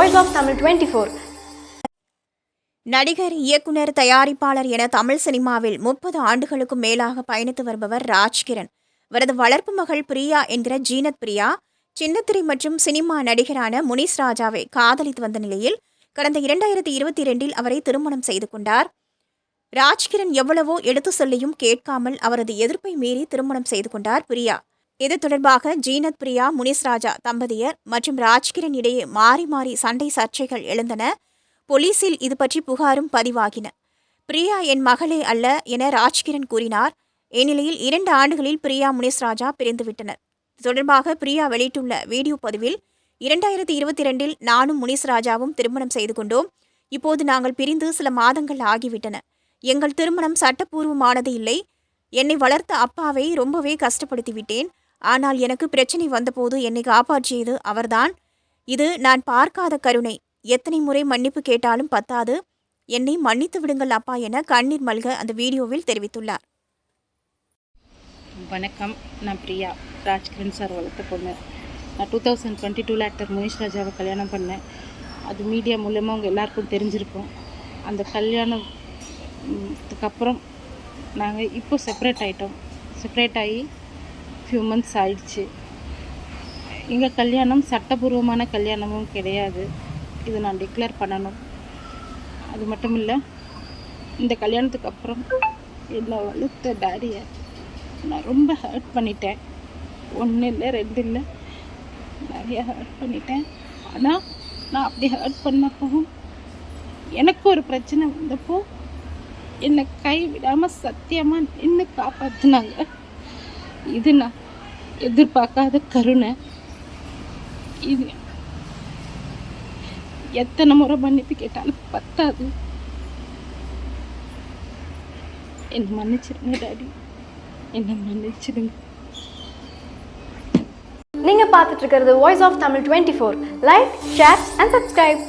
Voice of Tamil 24. நடிகர், இயக்குனர், தயாரிப்பாளர் என தமிழ் சினிமாவில் 30 ஆண்டுகளுக்கும் மேலாக பயணித்து வருபவர் ராஜ்கிரண். இவரது வளர்ப்பு மகள் பிரியா என்கிற ஜீனத் பிரியா, சின்னத்திரை மற்றும் சினிமா நடிகரான முனிஸ் ராஜாவை காதலித்து வந்த நிலையில் கடந்த 2022இல் அவரை திருமணம் செய்து கொண்டார். ராஜ்கிரண் எவ்வளவோ எடுத்து சொல்லியும் கேட்காமல் அவரது எதிர்ப்பை மீறி திருமணம் செய்து கொண்டார் பிரியா. இது தொடர்பாக ஜீனத் பிரியா, முனிஸ் ராஜா தம்பதியர் மற்றும் ராஜ்கிரண் இடையே மாறி மாறி சண்டை சர்ச்சைகள் எழுந்தன. போலீசில் இது பற்றி புகாரும் பதிவாகின. பிரியா என் மகளே அல்ல என ராஜ்கிரண் கூறினார். இந்நிலையில் 2 ஆண்டுகளில் பிரியா, முனிஸ் ராஜா பிரிந்துவிட்டனர். இது தொடர்பாக பிரியா வெளியிட்டுள்ள வீடியோ பதிவில் 2022இல் நானும் முனிஸ் ராஜாவும் திருமணம் செய்து கொண்டோம். இப்போது நாங்கள் பிரிந்து சில மாதங்கள் ஆகிவிட்டன. எங்கள் திருமணம் சட்டப்பூர்வமானது இல்லை. என்னை வளர்த்த அப்பாவை ரொம்பவே கஷ்டப்படுத்திவிட்டேன். ஆனால் எனக்கு பிரச்சனை வந்தபோது என்னை காப்பாற்றியது அவர்தான். இது நான் பார்க்காத கருணை. எத்தனை முறை மன்னிப்பு கேட்டாலும் பத்தாது. என்னை மன்னித்து விடுங்கள் அப்பா என கண்ணீர் மல்க அந்த வீடியோவில் தெரிவித்துள்ளார். வணக்கம், நான் பிரியா, ராஜ்கிரண் சார் வளர்த்த பொண்ணு. நான் 2022 ஆக்டர் முனிஸ் ராஜாவை கல்யாணம் பண்ணேன். அது மீடியா மூலமாக அவங்க எல்லாருக்கும் தெரிஞ்சிருக்கும். அந்த கல்யாணத்துக்கப்புறம் நாங்கள் இப்போ செப்பரேட் ஆகிட்டோம். செப்பரேட் ஆகி ஃபியூ மந்த்ஸ் ஆயிடுச்சு. எங்கள் கல்யாணம் சட்டபூர்வமான கல்யாணமும் கிடையாது. இது நான் டிக்ளேர் பண்ணணும். அது மட்டும் இல்லை, இந்த கல்யாணத்துக்கு அப்புறம் என்னை வளர்த்த டாடியை நான் ரொம்ப ஹர்ட் பண்ணிட்டேன். 1 இல்லை 2 இல்லை, நிறைய ஹர்ட் பண்ணிட்டேன். ஆனால் நான் அப்படி ஹர்ட் பண்ணப்பவும் எனக்கு ஒரு பிரச்சனை வந்தப்போ என்னை கைவிடாமல் சத்தியமாக நின்று காப்பாற்றினாங்க. இது நான் எதிர்பார்க்காத கருணை. இது எத்தனை முறை மன்னிப்பு கேட்டாலும் பத்தாது. என்னை மன்னிச்சிடுங்க டாடி, என்னை மன்னிச்சிடுங்க. நீங்க பார்த்துட்டு இருக்கிறது Voice of Tamil 24. Like, share and subscribe.